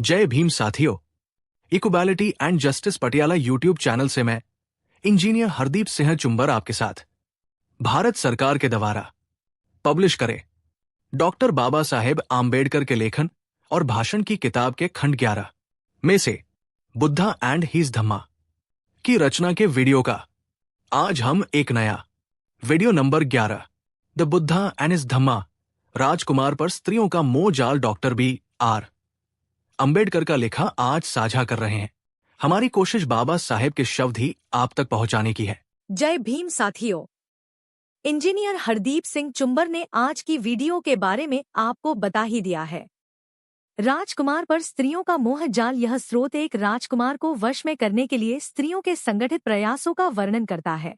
जय भीम साथियों। Equality and justice Patiala YouTube channel से मैं इंजीनियर हरदीप सिंह चुंबर आपके साथ भारत सरकार के द्वारा पब्लिश करे डॉक्टर बाबा साहेब आम्बेडकर के लेखन और भाषण की किताब के खंड 11 में से बुद्धा एंड हीज धम्मा की रचना के वीडियो का आज हम एक नया video number 11 the Buddha and his Dhamma राजकुमार पर स्त्रियों का मोह जाल डॉक्टर B.R. अंबेडकर का लिखा आज साझा कर रहे हैं। हमारी कोशिश बाबा साहेब के शब्द ही आप तक पहुंचाने की है। जय भीम साथियों। इंजीनियर हरदीप सिंह चुंबर ने आज की वीडियो के बारे में आपको बता ही दिया है। राजकुमार पर स्त्रियों का मोह जाल। यह स्रोत एक राजकुमार को वश में करने के लिए स्त्रियों के संगठित प्रयासों का वर्णन करता है।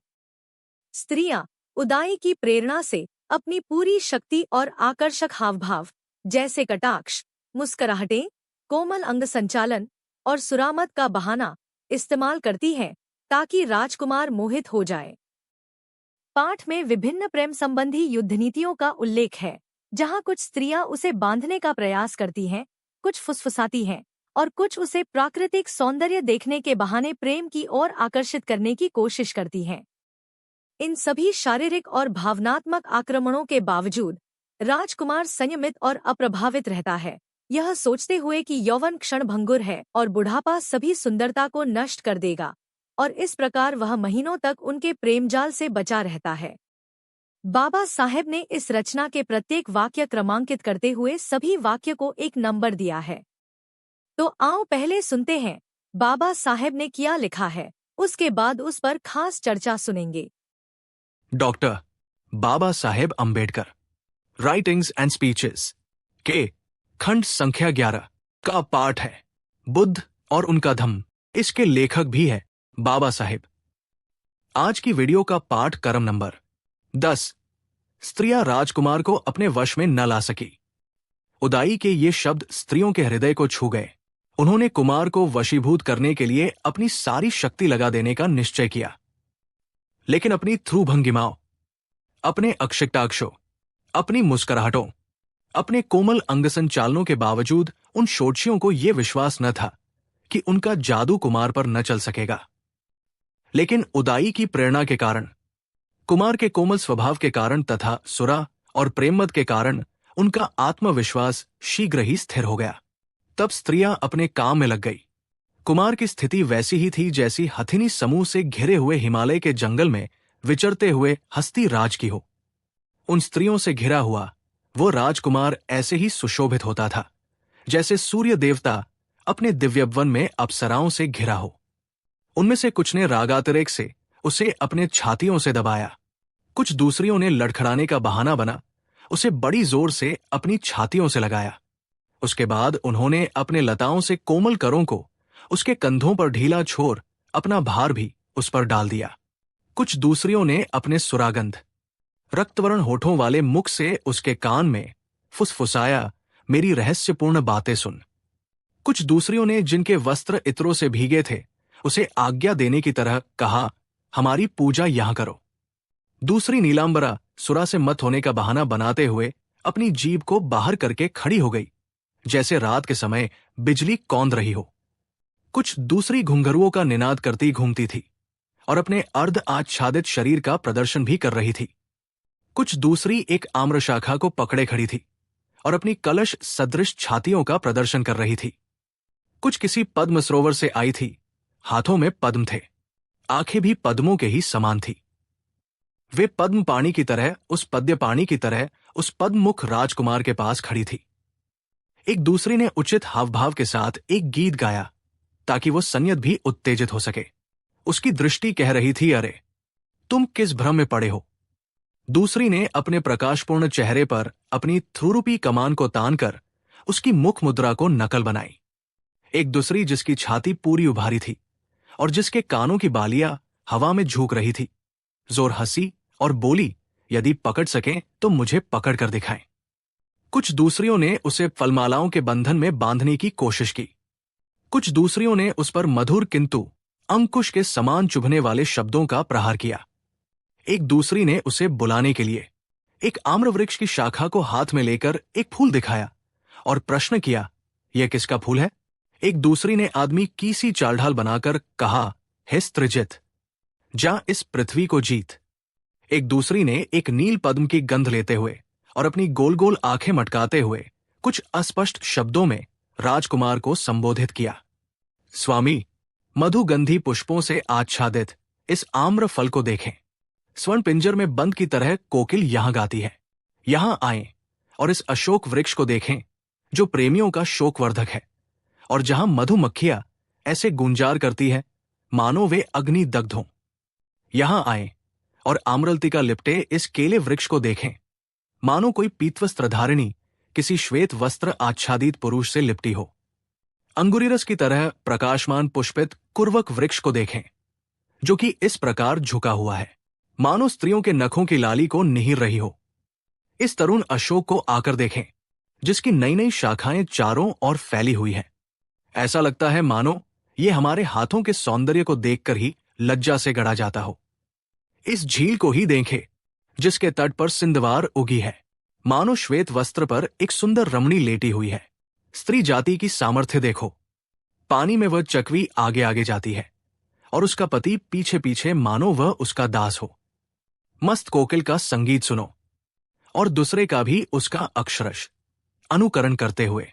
स्त्रियां उदाई की प्रेरणा से अपनी पूरी शक्ति और आकर्षक हावभाव जैसे कटाक्ष, मुस्कुराहटें, कोमल अंग संचालन और सुरामत का बहाना इस्तेमाल करती हैं ताकि राजकुमार मोहित हो जाए। पाठ में विभिन्न प्रेम संबंधी युद्ध नीतियों का उल्लेख है, जहां कुछ स्त्रियां उसे बांधने का प्रयास करती हैं, कुछ फुसफुसाती हैं और कुछ उसे प्राकृतिक सौंदर्य देखने के बहाने प्रेम की ओर आकर्षित करने की कोशिश करती हैं। इन सभी शारीरिक और भावनात्मक आक्रमणों के बावजूद राजकुमार संयमित और अप्रभावित रहता है, यह सोचते हुए कि यौवन क्षणभंगुर है और बुढ़ापा सभी सुंदरता को नष्ट कर देगा, और इस प्रकार वह महीनों तक उनके प्रेमजाल से बचा रहता है। बाबा साहेब ने इस रचना के प्रत्येक वाक्य क्रमांकित करते हुए सभी वाक्य को एक नंबर दिया है। तो आओ पहले सुनते हैं बाबा साहेब ने क्या लिखा है, उसके बाद उस पर खास चर्चा सुनेंगे। Doctor Baba Saheb Ambedkar writings and speeches के खंड संख्या 11 का पाठ है बुद्ध और उनका धम्म। इसके लेखक भी है बाबा साहेब। आज की वीडियो का पाठ क्रम नंबर 10। स्त्रियां राजकुमार को अपने वश में न ला सकी। उदाई के ये शब्द स्त्रियों के हृदय को छू गए। उन्होंने कुमार को वशीभूत करने के लिए अपनी सारी शक्ति लगा देने का निश्चय किया, लेकिन अपनी थ्रू भंगिमाओं, अपने अक्षिकटाक्षों, अपनी मुस्कुराहटों, अपने कोमल अंग संचालनों के बावजूद उन शोचियों को यह विश्वास न था कि उनका जादू कुमार पर न चल सकेगा। लेकिन उदाई की प्रेरणा के कारण, कुमार के कोमल स्वभाव के कारण तथा सुरा और प्रेममद के कारण उनका आत्मविश्वास शीघ्र ही स्थिर हो गया। तब स्त्रियां अपने काम में लग गई। कुमार की स्थिति वैसी ही थी जैसी हथिनी समूह से घिरे हुए हिमालय के जंगल में विचरते हुए हस्ती राज की हो। उन स्त्रियों से घिरा हुआ वो राजकुमार ऐसे ही सुशोभित होता था जैसे सूर्य देवता अपने दिव्यवन में अप्सराओं से घिरा हो। उनमें से कुछ ने रागातिरेक से उसे अपने छातियों से दबाया, कुछ दूसरियों ने लड़खड़ाने का बहाना बना उसे बड़ी जोर से अपनी छातियों से लगाया। उसके बाद उन्होंने अपने लताओं से कोमल करों को उसके कंधों पर ढीला छोड़ अपना भार भी उस पर डाल दिया। कुछ दूसरियों ने अपने सुरागंध रक्तवर्ण होठों वाले मुख से उसके कान में फुसफुसाया, मेरी रहस्यपूर्ण बातें सुन। कुछ दूसरियों ने, जिनके वस्त्र इत्रों से भीगे थे, उसे आज्ञा देने की तरह कहा, हमारी पूजा यहां करो। दूसरी नीलांबरा सुरा से मत होने का बहाना बनाते हुए अपनी जीभ को बाहर करके खड़ी हो गई, जैसे रात के समय बिजली कौंध रही हो। कुछ दूसरी घुंघरुओं का निनाद करती घूमती थी और अपने अर्ध आच्छादित शरीर का प्रदर्शन भी कर रही थी। कुछ दूसरी एक आम्रशाखा को पकड़े खड़ी थी और अपनी कलश सदृश छातियों का प्रदर्शन कर रही थी। कुछ किसी पद्म सरोवर से आई थी, हाथों में पद्म थे, आंखें भी पद्मों के ही समान थी। वे पद्म पाणी की तरह, उस पद्य पाणी की तरह उस पद्ममुख राजकुमार के पास खड़ी थी। एक दूसरी ने उचित हावभाव के साथ एक गीत गाया ताकि वो संयत भी उत्तेजित हो सके। उसकी दृष्टि कह रही थी, अरे तुम किस भ्रम में पड़े हो। दूसरी ने अपने प्रकाशपूर्ण चेहरे पर अपनी थ्रुरूपी कमान को तानकर उसकी मुख मुद्रा को नकल बनाई। एक दूसरी जिसकी छाती पूरी उभारी थी और जिसके कानों की बालियां हवा में झूक रही थी, जोर हंसी और बोली, यदि पकड़ सकें तो मुझे पकड़ कर दिखाएं। कुछ दूसरियों ने उसे फलमालाओं के बंधन में बांधने की कोशिश की। कुछ दूसरियों ने उस पर मधुर किंतु अंकुश के समान चुभने वाले शब्दों का प्रहार किया। एक दूसरी ने उसे बुलाने के लिए एक आम्रवृक्ष की शाखा को हाथ में लेकर एक फूल दिखाया और प्रश्न किया, यह किसका फूल है? एक दूसरी ने आदमी की सी चाल ढाल बनाकर कहा, हे स्त्रिजित, जा इस पृथ्वी को जीत। एक दूसरी ने एक नील पद्म की गंध लेते हुए और अपनी गोल गोल आंखें मटकाते हुए कुछ अस्पष्ट शब्दों में राजकुमार को संबोधित किया। स्वामी, मधुगंधी पुष्पों से आच्छादित इस आम्र फल को देखें। स्वर्ण पिंजर में बंद की तरह कोकिल यहां गाती है। यहां आएं और इस अशोक वृक्ष को देखें जो प्रेमियों का शोकवर्धक है, और जहां मधुमक्खियां ऐसे गुंजार करती है मानो वे अग्नि दग्ध हों। यहां आएं और आम्रलतिका लिपटे इस केले वृक्ष को देखें मानो कोई पीतवस्त्रधारिणी किसी श्वेत वस्त्र आच्छादित पुरुष से लिपटी हो। अंगुरीरस की तरह प्रकाशमान पुष्पित कुर्वक वृक्ष को देखें जो कि इस प्रकार झुका हुआ है मानो स्त्रियों के नखों की लाली को निहीर रही हो। इस तरुण अशोक को आकर देखें जिसकी नई नई शाखाएं चारों ओर फैली हुई हैं। ऐसा लगता है मानो ये हमारे हाथों के सौंदर्य को देखकर ही लज्जा से गड़ा जाता हो। इस झील को ही देखें जिसके तट पर सिंधवार उगी है, मानो श्वेत वस्त्र पर एक सुंदर रमणी लेटी हुई है। स्त्री जाति की सामर्थ्य देखो। पानी में वह चकवी आगे आगे जाती है और उसका पति पीछे पीछे मानो वह उसका दास हो। मस्त कोकिल का संगीत सुनो और दूसरे का भी उसका अक्षरश अनुकरण करते हुए।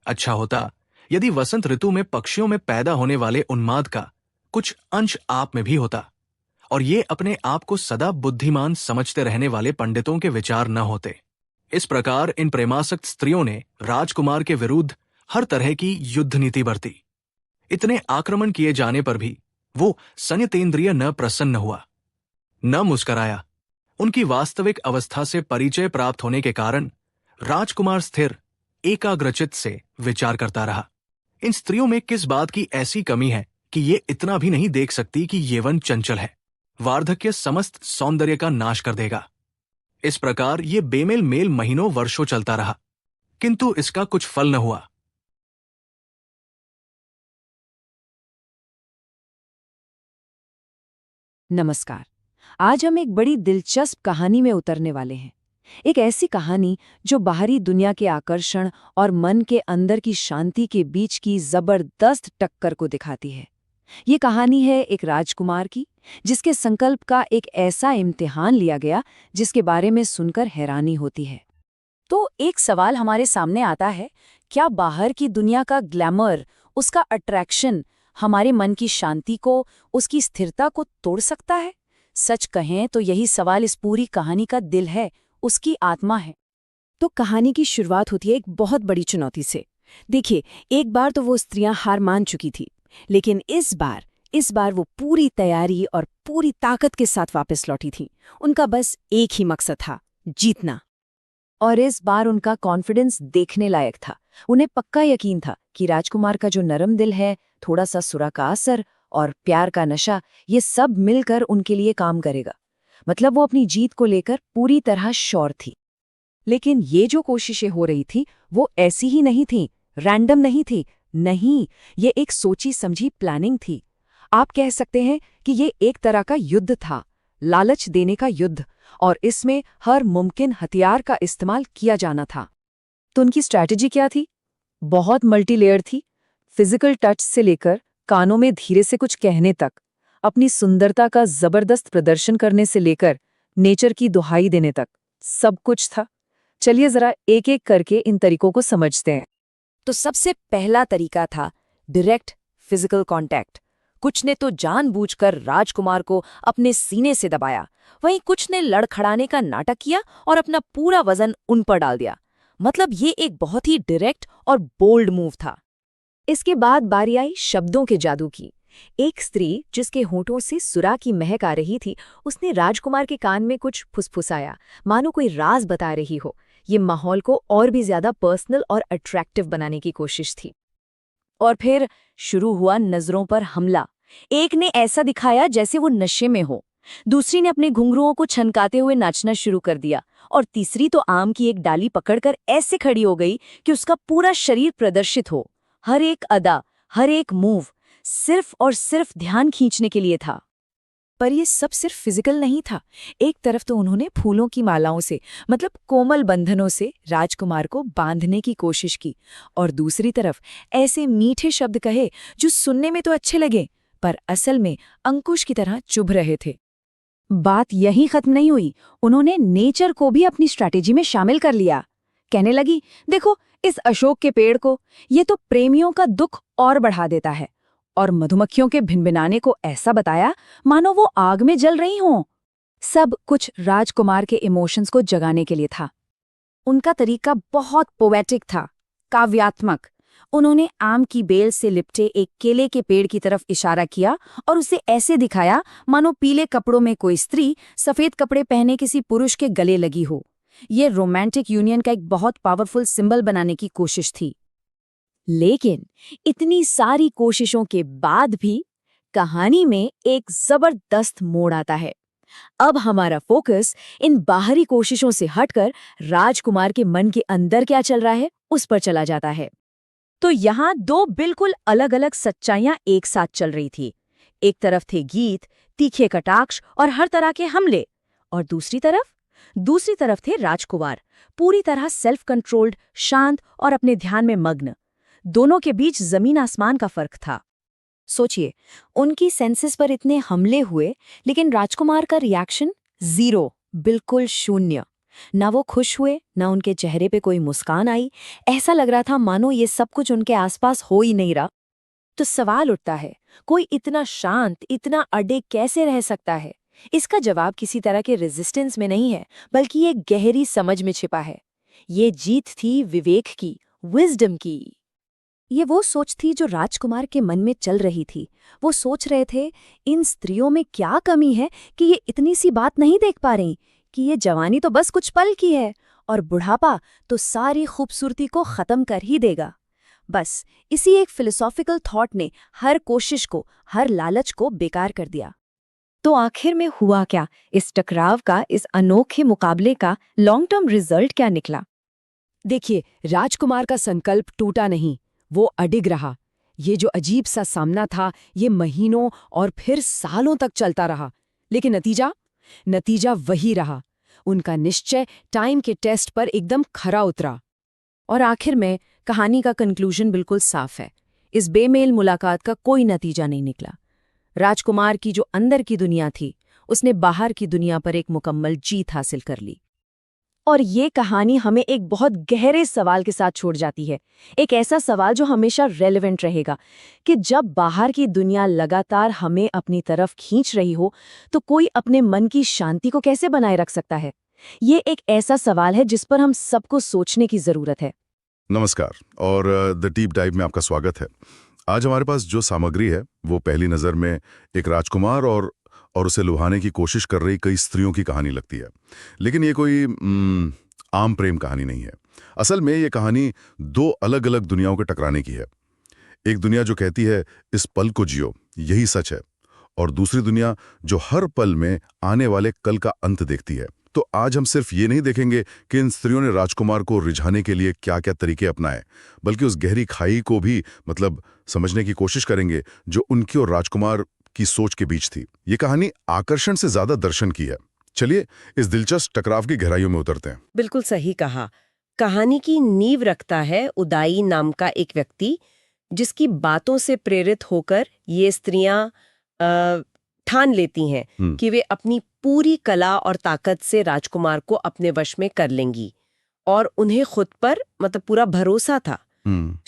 अच्छा होता यदि वसंत ऋतु में पक्षियों में पैदा होने वाले उन्माद का कुछ अंश आप में भी होता और ये अपने आप को सदा बुद्धिमान समझते रहने वाले पंडितों के विचार न होते। इस प्रकार इन प्रेमासक्त स्त्रियों ने राजकुमार के विरुद्ध हर तरह की युद्ध नीति बरती। इतने आक्रमण किए जाने पर भी वो संयतेंद्रिय न प्रसन्न हुआ, न मुस्कराया। उनकी वास्तविक अवस्था से परिचय प्राप्त होने के कारण राजकुमार स्थिर एकाग्रचित से विचार करता रहा। इन स्त्रियों में किस बात की ऐसी कमी है कि ये इतना भी नहीं देख सकती कि यौवन चंचल है, वार्धक्य समस्त सौंदर्य का नाश कर देगा। इस प्रकार ये बेमेल मेल महीनों वर्षों चलता रहा, किंतु इसका कुछ फल न हुआ। नमस्कार। आज हम एक बड़ी दिलचस्प कहानी में उतरने वाले हैं। एक ऐसी कहानी जो बाहरी दुनिया के आकर्षण और मन के अंदर की शांति के बीच की जबरदस्त टक्कर को दिखाती है। ये कहानी है एक राजकुमार की, जिसके संकल्प का एक ऐसा इम्तिहान लिया गया जिसके बारे में सुनकर हैरानी होती है। तो एक सवाल हमारे सामने आता है, क्या बाहर की दुनिया का ग्लैमर, उसका अट्रैक्शन हमारे मन की शांति को, उसकी स्थिरता को तोड़ सकता है? सच कहें तो यही सवाल इस पूरी कहानी का दिल है, उसकी आत्मा है। तो कहानी की शुरुआत होती है एक बहुत बड़ी चुनौती से। देखिए, एक बार तो वो स्त्रियां हार मान चुकी थी, लेकिन इस बार वो पूरी तैयारी और पूरी ताकत के साथ वापस लौटी थीं। उनका बस एक ही मकसद था, जीतना। और इस बार उनका कॉन्फिडेंस देखने लायक था। उन्हें पक्का यकीन था कि राजकुमार का जो नरम दिल है, थोड़ा सा सुरा का असर और प्यार का नशा, ये सब मिलकर उनके लिए काम करेगा। मतलब वो अपनी जीत को लेकर पूरी तरह श्योर थी। लेकिन ये जो कोशिशें हो रही थी वो ऐसी ही नहीं थी, रैंडम नहीं थी। नहीं, ये एक सोची समझी प्लानिंग थी। आप कह सकते हैं कि ये एक तरह का युद्ध था, लालच देने का युद्ध, और इसमें हर मुमकिन हथियार का इस्तेमाल किया जाना था। तो उनकी स्ट्रैटेजी क्या थी? बहुत मल्टीलेयर थी। फिजिकल टच से लेकर कानों में धीरे से कुछ कहने तक, अपनी सुंदरता का जबरदस्त प्रदर्शन करने से लेकर नेचर की दुहाई देने तक, सब कुछ था। चलिए जरा एक एक करके इन तरीकों को समझते हैं। तो सबसे पहला तरीका था डायरेक्ट फिजिकल कांटेक्ट। कुछ ने तो जानबूझकर राजकुमार को अपने सीने से दबाया, वहीं कुछ ने लड़खड़ाने का नाटक किया और अपना पूरा वजन उन पर डाल दिया। मतलब ये एक बहुत ही डायरेक्ट और बोल्ड मूव था। इसके बाद बारी आई शब्दों के जादू की। एक स्त्री जिसके होठों से सुरा की महक आ रही थी, उसने राजकुमार के कान में कुछ फुसफुसाया, मानो कोई राज बता रही हो। ये माहौल को और भी ज्यादा पर्सनल और अट्रैक्टिव बनाने की कोशिश थी। और फिर शुरू हुआ नजरों पर हमला। एक ने ऐसा दिखाया जैसे वो नशे में हो, दूसरी ने अपने घुंघरुओं को छनकाते हुए नाचना शुरू कर दिया, और तीसरी तो आम की एक डाली पकड़कर ऐसे खड़ी हो गई कि उसका पूरा शरीर प्रदर्शित हो। हर एक अदा, हर एक मूव सिर्फ और सिर्फ ध्यान खींचने के लिए था। पर ये सब सिर्फ फिजिकल नहीं था। एक तरफ तो उन्होंने फूलों की मालाओं से, मतलब कोमल बंधनों से राजकुमार को बांधने की कोशिश की, और दूसरी तरफ ऐसे मीठे शब्द कहे जो सुनने में तो अच्छे लगे पर असल में अंकुश की तरह चुभ रहे थे। बात यहीं खत्म नहीं हुई। उन्होंने नेचर को भी अपनी स्ट्रैटेजी में शामिल कर लिया। कहने लगी, देखो इस अशोक के पेड़ को, ये तो प्रेमियों का दुख और बढ़ा देता है। और मधुमक्खियों के भिनभिनाने को ऐसा बताया मानो वो आग में जल रही हों। सब कुछ राजकुमार के इमोशंस को जगाने के लिए था। उनका तरीका बहुत पोएटिक था, काव्यात्मक। उन्होंने आम की बेल से लिपटे एक केले के पेड़ की तरफ इशारा किया और उसे ऐसे दिखाया मानो पीले कपड़ों में कोई स्त्री सफेद कपड़े पहने किसी पुरुष के गले लगी हो। ये रोमांटिक यूनियन का एक बहुत पावरफुल सिंबल बनाने की कोशिश थी। लेकिन इतनी सारी कोशिशों के बाद भी कहानी में एक जबरदस्त मोड़ आता है। अब हमारा फोकस इन बाहरी कोशिशों से हटकर राजकुमार के मन के अंदर क्या चल रहा है उस पर चला जाता है। तो यहाँ दो बिल्कुल अलग अलग सच्चाइयां एक साथ चल रही थी। एक तरफ थे गीत, तीखे कटाक्ष और हर तरह के हमले, और दूसरी तरफ थे राजकुमार, पूरी तरह सेल्फ कंट्रोल्ड, शांत और अपने ध्यान में मग्न। दोनों के बीच जमीन आसमान का फर्क था। सोचिए, उनकी सेंसेस पर इतने हमले हुए, लेकिन राजकुमार का रिएक्शन 0, बिल्कुल शून्य। ना वो खुश हुए, ना उनके चेहरे पे कोई मुस्कान आई। ऐसा लग रहा था मानो ये सब कुछ उनके आसपास हो ही नहीं रहा। तो सवाल उठता है, कोई इतना शांत, इतना अडिग कैसे रह सकता है? इसका जवाब किसी तरह के रेजिस्टेंस में नहीं है, बल्कि एक गहरी समझ में छिपा है। ये जीत थी विवेक की, विजडम की। ये वो सोच थी जो राजकुमार के मन में चल रही थी। वो सोच रहे थे, इन स्त्रियों में क्या कमी है कि ये इतनी सी बात नहीं देख पा रही कि ये जवानी तो बस कुछ पल की है और बुढ़ापा तो सारी खूबसूरती को खत्म कर ही देगा। बस इसी एक फिलोसॉफिकल थॉट ने हर कोशिश को, हर लालच को बेकार कर दिया। तो आखिर में हुआ क्या? इस टकराव का, इस अनोखे मुकाबले का लॉन्ग टर्म रिजल्ट क्या निकला? देखिए, राजकुमार का संकल्प टूटा नहीं, वो अडिग रहा। ये जो अजीब सा सामना था, ये महीनों और फिर सालों तक चलता रहा। लेकिन नतीजा वही रहा। उनका निश्चय टाइम के टेस्ट पर एकदम खरा उतरा। और आखिर में कहानी का कंक्लूजन बिल्कुल साफ है। इस बेमेल मुलाकात का कोई नतीजा नहीं निकला। राजकुमार की जो अंदर की दुनिया थी, उसने बाहर की दुनिया पर एक मुकम्मल जीत हासिल कर ली। और ये कहानी हमें एक बहुत गहरे सवाल के साथ छोड़ जाती है। एक ऐसा सवाल जो हमेशा रेलेवेंट रहेगा कि जब बाहर की दुनिया लगातार हमें अपनी तरफ खींच रही हो, तो कोई अपने मन की शांति को कैसे बनाए रख सकता है? ये एक ऐसा सवाल है जिस पर हम सबको सोचने की जरूरत है। नमस्कार और द डीप डाइव में आपका स्वागत है। आज हमारे पास जो सामग्री है वो पहली नज़र में एक राजकुमार और उसे लुभाने की कोशिश कर रही कई स्त्रियों की कहानी लगती है। लेकिन ये कोई आम प्रेम कहानी नहीं है। असल में ये कहानी दो अलग अलग दुनियाओं के टकराने की है। एक दुनिया जो कहती है इस पल को जियो, यही सच है, और दूसरी दुनिया जो हर पल में आने वाले कल का अंत देखती है। तो आज हम सिर्फ ये नहीं देखेंगे कि इन स्त्रियों ने राजकुमार को रिझाने के लिए क्या क्या तरीके अपनाए, बल्कि उस गहरी खाई को भी समझने की कोशिश करेंगे जो उनकी और राजकुमार की सोच के बीच थी। ये कहानी आकर्षण से ज्यादा दर्शन की है। चलिए इस दिलचस्प टकराव की गहराइयों में उतरते हैं। बिल्कुल सही कहा। कहानी की नींव रखता है उदाई नाम का एक व्यक्ति, जिसकी बातों से प्रेरित होकर ये स्त्रियां ठान लेती हैं कि वे अपनी पूरी कला और ताकत से राजकुमार को अपने वश में कर लेंगी, और उन्हें खुद पर पूरा भरोसा था।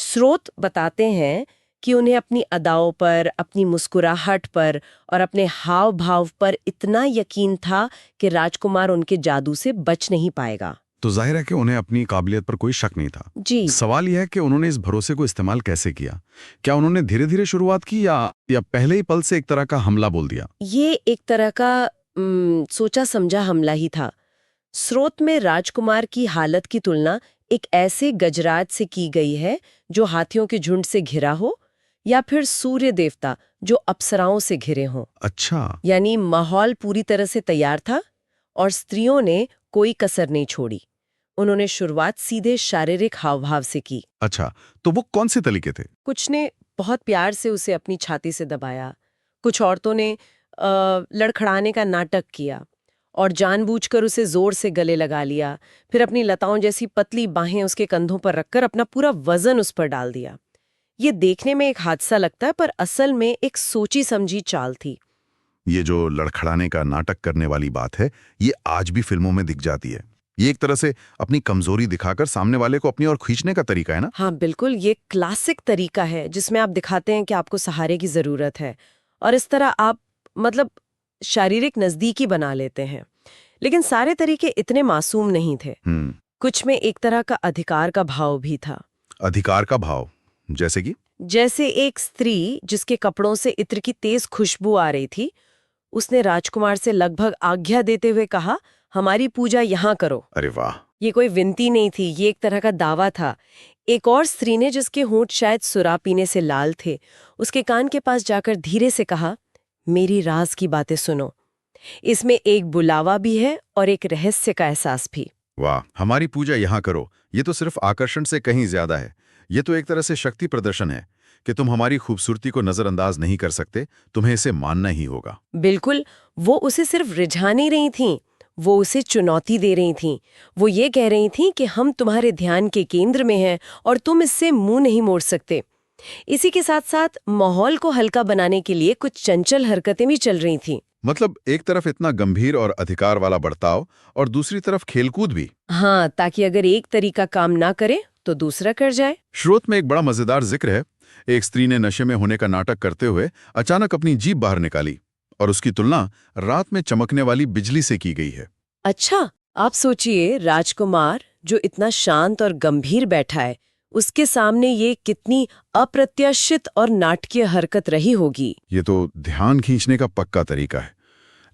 स्रोत बताते हैं कि उन्हें अपनी अदाओं पर, अपनी मुस्कुराहट पर और अपने हाव भाव पर इतना यकीन था कि राजकुमार उनके जादू से बच नहीं पाएगा। तो जाहिर है कि उन्हें अपनी काबिलियत पर कोई शक नहीं था। जी। सवाल यह है कि उन्होंने इस भरोसे को इस्तेमाल कैसे किया? क्या उन्होंने धीरे धीरे शुरुआत की या पहले ही पल से एक तरह का हमला बोल दिया? ये एक तरह का सोचा समझा हमला ही था। स्रोत में राजकुमार की हालत की तुलना एक ऐसे गजराज से की गई है जो हाथियों के झुंड से घिरा हो, या फिर सूर्य देवता जो अप्सराओं से घिरे हों। अच्छा। यानी माहौल पूरी तरह से तैयार था और स्त्रियों ने कोई कसर नहीं छोड़ी। उन्होंने शुरुआत सीधे शारीरिक हावभाव से की। अच्छा, तो वो कौन से तरीके थे? कुछ ने बहुत प्यार से उसे अपनी छाती से दबाया, कुछ औरतों ने लड़खड़ाने का नाटक किया और जानबूझकर उसे जोर से गले लगा लिया, फिर अपनी लताओं जैसी पतली बाहें उसके कंधों पर रखकर अपना पूरा वजन उस पर डाल दिया। ये देखने में एक हादसा लगता है, पर असल में एक सोची समझी चाल थी। ये जो लड़खड़ाने का नाटक करने वाली बात है, ये आज भी फिल्मों में दिख जाती है। ये एक तरह से अपनी कमजोरी दिखाकर सामने वाले को अपनी ओर खींचने का तरीका है ना? हाँ बिल्कुल, ये क्लासिक तरीका है जिसमें आप दिखाते हैं कि आपको सहारे की जरूरत है और इस तरह आप मतलब शारीरिक नजदीकी बना लेते हैं। लेकिन सारे तरीके इतने मासूम नहीं थे। कुछ में एक तरह का अधिकार का भाव भी था। अधिकार का भाव जैसे कि? जैसे एक स्त्री जिसके कपड़ों से इत्र की तेज खुशबू आ रही थी, उसने राजकुमार से लगभग आज्ञा देते हुए कहा, हमारी पूजा यहाँ करो। अरे वाह! ये कोई विनती नहीं थी, ये एक तरह का दावा था। एक और स्त्री ने, जिसके होंठ शायद सुरा पीने से लाल थे, उसके कान के पास जाकर धीरे से कहा, मेरी राज की बातें सुनो। इसमें एक बुलावा भी है और एक रहस्य का एहसास भी। वाह, हमारी पूजा यहाँ करो, ये तो सिर्फ आकर्षण से कहीं ज्यादा है। ये तो एक तरह से शक्ति प्रदर्शन है कि तुम हमारी खूबसूरती को नजरअंदाज नहीं कर सकते, तुम्हें इसे मानना ही होगा। बिल्कुल, वो उसे सिर्फ रिझा नहीं रही थीं, वो उसे चुनौती दे रही थीं। वो ये कह रही थीं कि हम तुम्हारे ध्यान के केंद्र में हैं और तुम इससे मुंह नहीं मोड़ सकते। इसी के साथ साथ माहौल को हल्का बनाने के लिए कुछ चंचल हरकतें भी चल रही थीं। मतलब एक तरफ इतना गंभीर और अधिकार वाला बर्ताव और दूसरी तरफ खेलकूद भी। हाँ, ताकि अगर एक तरीका काम ना करे तो दूसरा कर जाए। श्रोत में एक बड़ा मजेदार जिक्र है। एक स्त्री ने नशे में होने का नाटक करते हुए अचानक अपनी जीभ बाहर निकाली और उसकी तुलना रात में चमकने वाली बिजली से की गई है। अच्छा, आप सोचिए, राजकुमार जो इतना शांत और गंभीर बैठा है, उसके सामने ये कितनी अप्रत्याशित और नाटकीय हरकत रही होगी। ये तो ध्यान खींचने का पक्का तरीका है।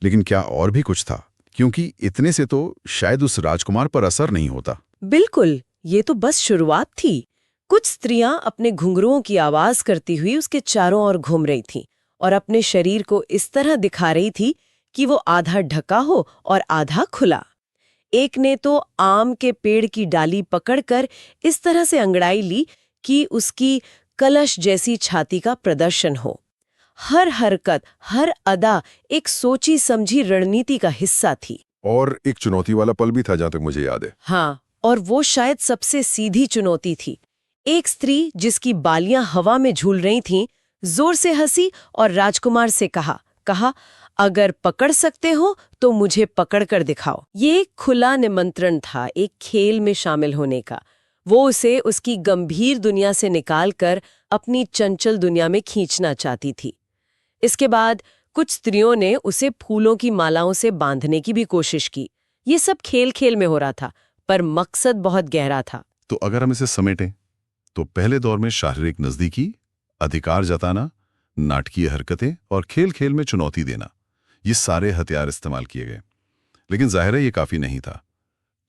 लेकिन क्या और भी कुछ था? क्योंकि इतने से तो शायद उस राजकुमार पर असर नहीं होता। बिल्कुल, ये तो बस शुरुआत थी। कुछ स्त्रियां अपने घुंघरुओं की आवाज करती हुई उसके चारों ओर घूम रही थीं और अपने शरीर को इस तरह दिखा रही थी कि वो आधा ढका हो और आधा खुला। एक ने तो आम के पेड़ की डाली पकड़कर इस तरह से अंगड़ाई ली कि उसकी कलश जैसी छाती का प्रदर्शन हो। हर हरकत, हर अदा एक सोची समझी रणनीति का हिस्सा थी। और एक चुनौती वाला पल भी था, जहां तक मुझे याद है। हाँ, और वो शायद सबसे सीधी चुनौती थी। एक स्त्री जिसकी बालियां हवा में झूल रही थीं, जोर से हंसी और राजकुमार से कहा, अगर पकड़ सकते हो तो मुझे पकड़ कर दिखाओ। ये एक खुला निमंत्रण था, एक खेल में शामिल होने का। वो उसे उसकी गंभीर दुनिया से निकालकर अपनी चंचल दुनिया में खींचना चाहती थी। इसके बाद कुछ स्त्रियों ने उसे फूलों की मालाओं से बांधने की भी कोशिश की। ये सब खेल खेल में हो रहा था, पर मकसद बहुत गहरा था। तो अगर हम इसे समेटें तो पहले दौर में शारीरिक नजदीकी, अधिकार जताना, नाटकीय हरकतें और खेल खेल में चुनौती देना, ये सारे हथियार इस्तेमाल किए गए। लेकिन जाहिर है ये काफी नहीं था।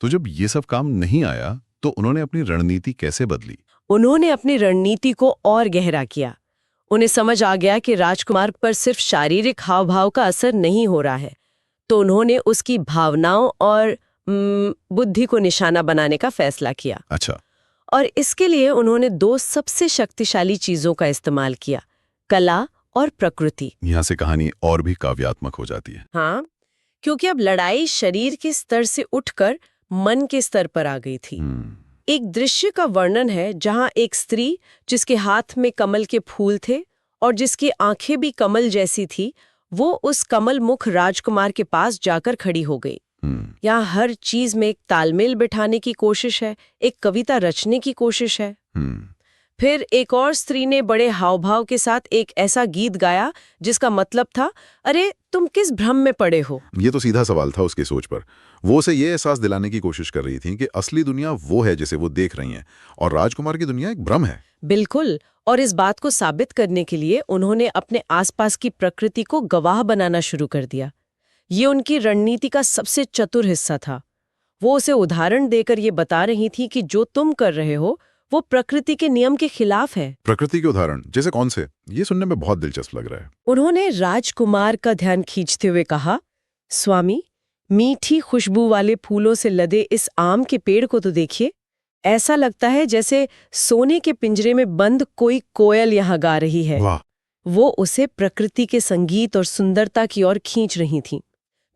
तो जब ये सब काम नहीं आया तो उन्होंने अपनी रणनीति कैसे बदली? उन्होंने अपनी रणनीति को और गहरा किया। उन्हें समझ आ गया कि राजकुमार पर सिर्फ शारीरिक हाव भाव का असर नहीं हो रहा है, तो उन्होंने उसकी भावनाओं और बुद्धि को निशाना बनाने का फैसला किया। अच्छा। और इसके लिए उन्होंने दो सबसे शक्तिशाली चीजों का इस्तेमाल किया, कला और प्रकृति। यहां से कहानी और भी काव्यात्मक हो जाती है। हाँ, क्योंकि अब लड़ाई शरीर के स्तर से उठकर मन के स्तर पर आ गई थी। एक दृश्य का वर्णन है जहां एक स्त्री जिसके हाथ में कमल के फूल थे और जिसकी आंखें भी कमल जैसी थी, वो उस कमल मुख राजकुमार के पास जाकर खड़ी हो गई। यहाँ हर चीज में एक तालमेल बिठाने की कोशिश है, एक कविता रचने की कोशिश है। फिर एक और स्त्री ने बड़े हावभाव के साथ एक ऐसा गीत गाया जिसका मतलब था, अरे तुम किस भ्रम में पड़े हो। ये तो सीधा सवाल था उसकी सोच पर। वो उसे ये एहसास दिलाने की कोशिश कर रही थी कि असली दुनिया वो है जिसे वो देख रही हैं और राजकुमार की दुनिया एक भ्रम है। बिल्कुल, और इस बात को साबित करने के लिए उन्होंने अपने आसपास की प्रकृति को गवाह बनाना शुरू कर दिया। ये उनकी रणनीति का सबसे चतुर हिस्सा था। वो उसे उदाहरण देकर ये बता रही थी कि जो तुम कर रहे हो वो प्रकृति के नियम के खिलाफ है। प्रकृति के उदाहरण जैसे कौन से? ये सुनने में बहुत दिलचस्प लग रहा है। उन्होंने राजकुमार का ध्यान खींचते हुए कहा, स्वामी, मीठी खुशबू वाले फूलों से लदे इस आम के पेड़ को तो देखिए। ऐसा लगता है जैसे सोने के पिंजरे में बंद कोई कोयल यहाँ गा रही है। वाह। वो उसे प्रकृति के संगीत और सुंदरता की ओर खींच रही थीं।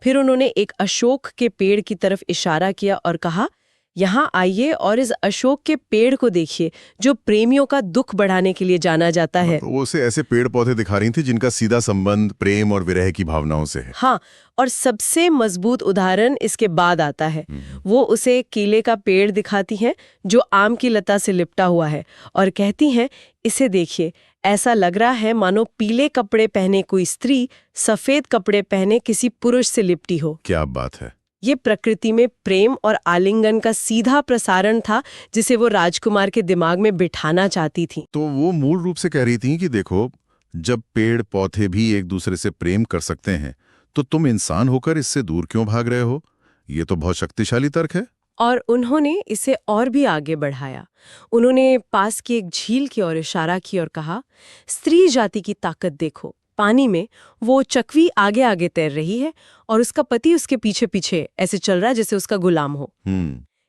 फिर उन्होंने एक अशोक के पेड़ की तरफ इशारा किया और कहा, यहाँ आइए और इस अशोक के पेड़ को देखिए जो प्रेमियों का दुख बढ़ाने के लिए जाना जाता है। वो उसे ऐसे पेड़ पौधे दिखा रही थी जिनका सीधा संबंध प्रेम और विरह की भावनाओं से है। हाँ, और सबसे मजबूत उदाहरण इसके बाद आता है। वो उसे केले का पेड़ दिखाती हैं जो आम की लता से लिपटा हुआ है और कहती हैं, इसे देखिए, ऐसा लग रहा है मानो पीले कपड़े पहने कोई स्त्री सफेद कपड़े पहने किसी पुरुष से लिपटी हो। क्या बात है। ये प्रकृति में प्रेम और आलिंगन का सीधा प्रसारण था जिसे वो राजकुमार के दिमाग में बिठाना चाहती थी। तो वो मूल रूप से कह रही थी कि देखो, जब पेड़ पौधे भी एक दूसरे से प्रेम कर सकते हैं तो तुम इंसान होकर इससे दूर क्यों भाग रहे हो। ये तो बहुत शक्तिशाली तर्क है। और उन्होंने इसे और भी आगे बढ़ाया। उन्होंने पास की एक झील की ओर इशारा की और कहा, स्त्री जाति की ताकत देखो। पानी में वो चकवी आगे आगे तैर रही है और उसका पति उसके पीछे पीछे ऐसे चल रहा है जैसे उसका गुलाम हो।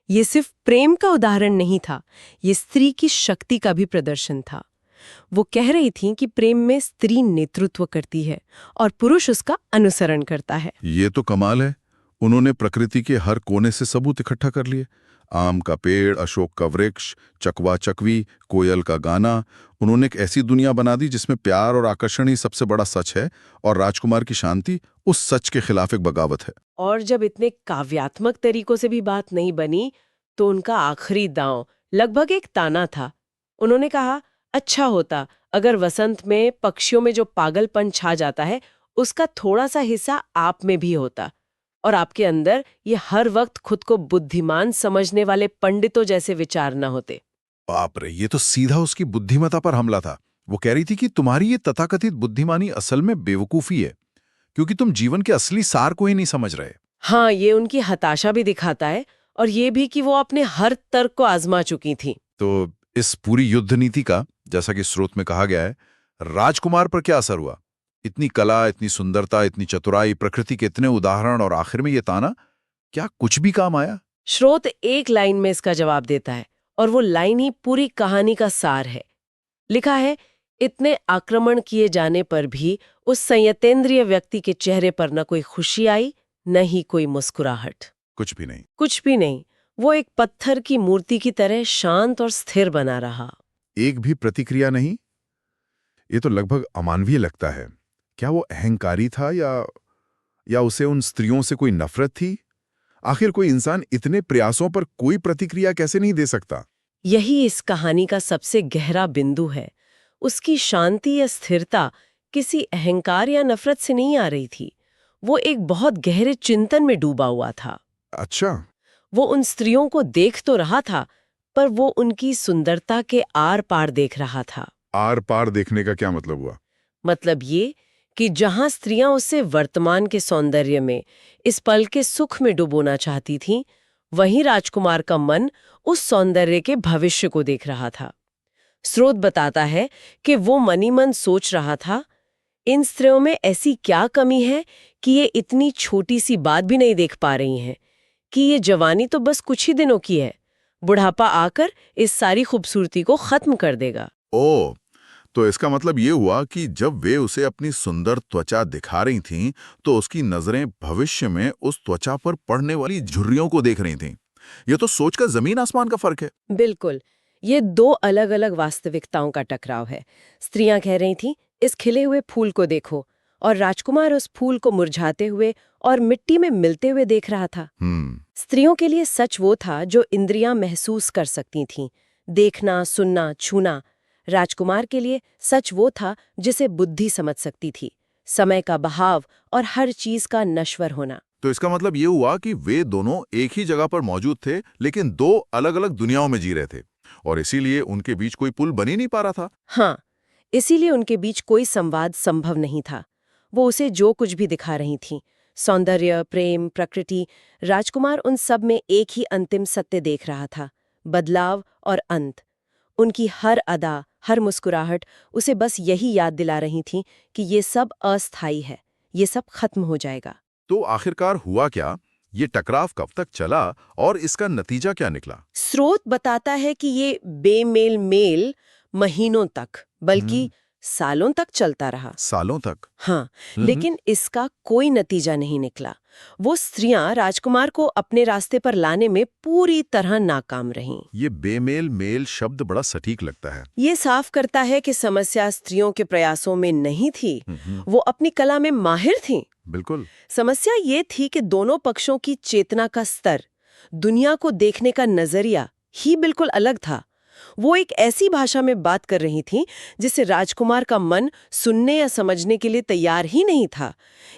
ये सिर्फ प्रेम का उदाहरण नहीं था, ये स्त्री की शक्ति का भी प्रदर्शन था। वो कह रही थी कि प्रेम में स्त्री नेतृत्व करती है और पुरुष उसका अनुसरण करता है। ये तो कमाल है। उन्होंने प्रकृति के हर कोने से सबूत इकट्ठा कर लिए। आम का पेड़, अशोक का वृक्ष, चकवा चकवी, कोयल का गाना। उन्होंने एक ऐसी दुनिया बना दी जिसमें प्यार और आकर्षण ही सबसे बड़ा सच है और राजकुमार की शांति उस सच के खिलाफ एक बगावत है। और जब इतने काव्यात्मक तरीकों से भी बात नहीं बनी तो उनका आखिरी दांव लगभग एक ताना था। उन्होंने कहा, अच्छा होता अगर वसंत में पक्षियों में जो पागलपन छा जाता है उसका थोड़ा सा हिस्सा आप में भी होता और आपके अंदर ये हर वक्त खुद को बुद्धिमान समझने वाले पंडितों जैसे विचार न होते। बाप रे, ये तो सीधा उसकी बुद्धिमत्ता पर हमला था। वो कह रही थी कि तुम्हारी ये तथाकथित बुद्धिमानी असल में बेवकूफी है क्योंकि तुम जीवन के असली सार को ही नहीं समझ रहे। हाँ, ये उनकी हताशा भी दिखाता है और ये भी कि वो अपने हर तर्क को आजमा चुकी थी। तो इस पूरी युद्ध नीति का, जैसा कि स्रोत में कहा गया है, राजकुमार पर क्या असर हुआ? इतनी कला, इतनी सुंदरता, इतनी चतुराई, प्रकृति के इतने उदाहरण और आखिर में ये ताना, क्या कुछ भी काम आया? स्रोत एक लाइन में इसका जवाब देता है और वो लाइन ही पूरी कहानी का सार है। लिखा है, इतने आक्रमण किए जाने पर भी उस संयतेंद्रिय व्यक्ति के चेहरे पर न कोई खुशी आई न ही कोई मुस्कुराहट। कुछ भी नहीं। कुछ भी नहीं। वो एक पत्थर की मूर्ति की तरह शांत और स्थिर बना रहा। एक भी प्रतिक्रिया नहीं। ये तो लगभग अमानवीय लगता है। क्या वो अहंकारी था या उसे उन स्त्रियों से कोई नफरत थी? आखिर कोई इंसान इतने प्रयासों पर कोई प्रतिक्रिया कैसे नहीं दे सकता? यही इस कहानी का सबसे गहरा बिंदु है। उसकी शांति या स्थिरता किसी अहंकार या नफरत से नहीं आ रही थी। वो एक बहुत गहरे चिंतन में डूबा हुआ था। अच्छा। वो उन स्त्रियों को देख तो रहा था, पर वो उनकी सुंदरता के आर पार देख रहा था। आर पार देखने का क्या मतलब हुआ? मतलब ये कि जहां स्त्रियां उसे वर्तमान के सौंदर्य में, इस पल के सुख में डुबोना चाहती थीं, वहीं राजकुमार का मन उस सौंदर्य के भविष्य को देख रहा था। स्रोत बताता है कि वो मनी मन सोच रहा था, इन स्त्रियों में ऐसी क्या कमी है कि ये इतनी छोटी सी बात भी नहीं देख पा रही हैं कि ये जवानी तो बस कुछ ही दिनों की है, बुढ़ापा आकर इस सारी खूबसूरती को खत्म कर देगा। ओह, तो इसका मतलब ये हुआ कि जब वे उसे अपनी सुंदर त्वचा दिखा रही थीं, तो उसकी नजरें भविष्य में उस त्वचा पर पड़ने वाली झुर्रियों को देख रही थीं। ये तो सोचकर जमीन आसमान का फर्क है। बिल्कुल, ये दो अलग अलग वास्तविकताओं का टकराव है। स्त्रियां कह रही थीं, इस खिले हुए फूल को देखो, और राजकुमार उस फूल को मुरझाते हुए और मिट्टी में मिलते हुए देख रहा था। स्त्रियों के लिए सच वो था जो इंद्रियां महसूस कर सकती थीं, देखना, सुनना, छूना। राजकुमार के लिए सच वो था जिसे बुद्धि समझ सकती थी, समय का बहाव और हर चीज का नश्वर होना। तो इसका मतलब ये हुआ कि वे दोनों एक ही जगह पर मौजूद थे, लेकिन दो अलग अलग दुनियाओं में जी रहे थे, और इसीलिए उनके बीच कोई पुल बन ही नहीं पा रहा था। हाँ, इसीलिए उनके बीच कोई संवाद संभव नहीं था। वो उसे जो कुछ भी दिखा रही थीं, सौंदर्य, प्रेम, प्रकृति, राजकुमार उन सब में एक ही अंतिम सत्य देख रहा था, बदलाव और अंत। उनकी हर अदा, हर मुस्कुराहट उसे बस यही याद दिला रही थी कि ये सब अस्थायी है, ये सब खत्म हो जाएगा। तो आखिरकार हुआ क्या? ये टकराव कब तक चला और इसका नतीजा क्या निकला? स्रोत बताता है कि ये बेमेल मेल महीनों तक, बल्कि सालों तक चलता रहा। सालों तक। हाँ, लेकिन इसका कोई नतीजा नहीं निकला। वो स्त्रियां राजकुमार को अपने रास्ते पर लाने में पूरी तरह नाकाम रहीं। ये बेमेल मेल शब्द बड़ा सटीक लगता है। ये साफ करता है कि समस्या स्त्रियों के प्रयासों में नहीं थी, वो अपनी कला में माहिर थीं। बिल्कुल। समस्या ये थी कि दोनों पक्षों की चेतना का स्तर, दुनिया को देखने का नजरिया ही बिल्कुल अलग था। वो एक ऐसी भाषा में बात कर रही थीं जिसे राजकुमार का मन सुनने या समझने के लिए तैयार ही नहीं था।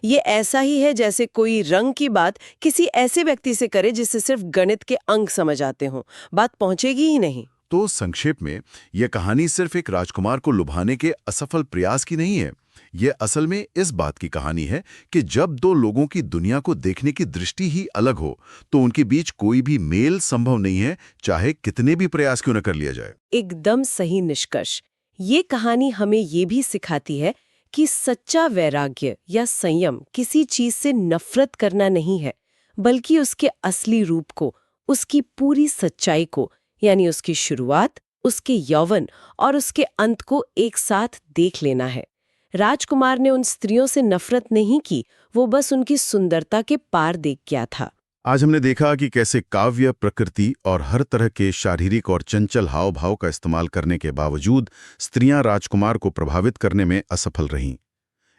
ये ऐसा ही है जैसे कोई रंग की बात किसी ऐसे व्यक्ति से करे जिसे सिर्फ गणित के अंक समझ आते हों, बात पहुंचेगी ही नहीं। तो संक्षेप में यह कहानी सिर्फ एक राजकुमार को लुभाने के असफल प्रयास की नहीं है। यह असल में इस बात की कहानी है कि जब दो लोगों की दुनिया को देखने की दृष्टि ही अलग हो तो उनके बीच कोई भी मेल संभव नहीं है, चाहे कितने भी प्रयास क्यों न कर लिया जाए। एकदम सही निष्कर्ष। ये कहानी हमें ये भी सिखाती है कि सच्चा वैराग्य या संयम किसी चीज से नफरत करना नहीं है, बल्कि उसके असली रूप को, उसकी पूरी सच्चाई को, यानी उसकी शुरुआत, उसके यौवन और उसके अंत को एक साथ देख लेना है। राजकुमार ने उन स्त्रियों से नफरत नहीं की, वो बस उनकी सुंदरता के पार देख गया था। आज हमने देखा कि कैसे काव्य, प्रकृति और हर तरह के शारीरिक और चंचल हाव भाव का इस्तेमाल करने के बावजूद स्त्रियां राजकुमार को प्रभावित करने में असफल रहीं।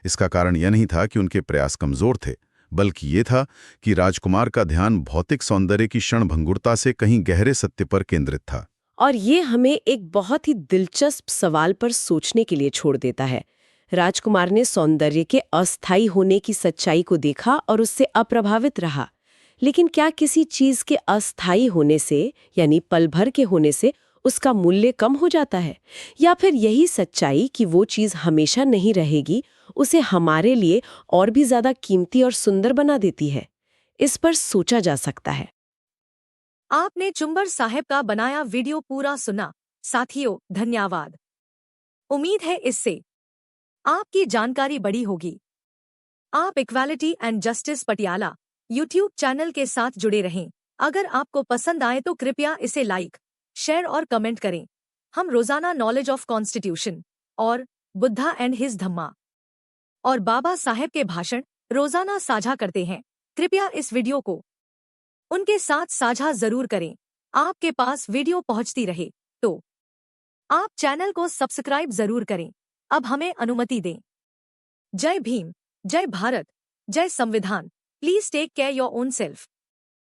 इसका कारण यह नहीं था कि उनके प्रयास कमजोर थे, बल्कि ये था कि राजकुमार का ध्यान भौतिक सौंदर्य की क्षणभंगुरता से कहीं गहरे सत्य पर केंद्रित था। और ये हमें एक बहुत ही दिलचस्प सवाल पर सोचने के लिए छोड़ देता है। राजकुमार ने सौंदर्य के अस्थायी होने की सच्चाई को देखा और उससे अप्रभावित रहा, लेकिन क्या किसी चीज के अस्थायी होने से, यानी पल भर के होने से, उसका मूल्य कम हो जाता है? या फिर यही सच्चाई कि वो चीज हमेशा नहीं रहेगी, उसे हमारे लिए और भी ज्यादा कीमती और सुंदर बना देती है? इस पर सोचा जा सकता है। आपने चुंबर साहब का बनाया वीडियो पूरा सुना। साथियों, धन्यवाद। उम्मीद है इससे आपकी जानकारी बढ़ी होगी। आप equality and justice Patiala YouTube channel के साथ जुड़े रहें। अगर आपको पसंद आए तो कृपया इसे लाइक, शेयर और कमेंट करें। हम रोजाना नॉलेज ऑफ कॉन्स्टिट्यूशन और बुद्धा एंड हिज धम्मा और बाबा साहेब के भाषण रोजाना साझा करते हैं। कृपया इस वीडियो को उनके साथ साझा जरूर करें। आपके पास वीडियो पहुंचती रहे तो आप चैनल को सब्सक्राइब जरूर करें। अब हमें अनुमति दें। जय भीम, जय भारत, जय संविधान। Please take care your own self.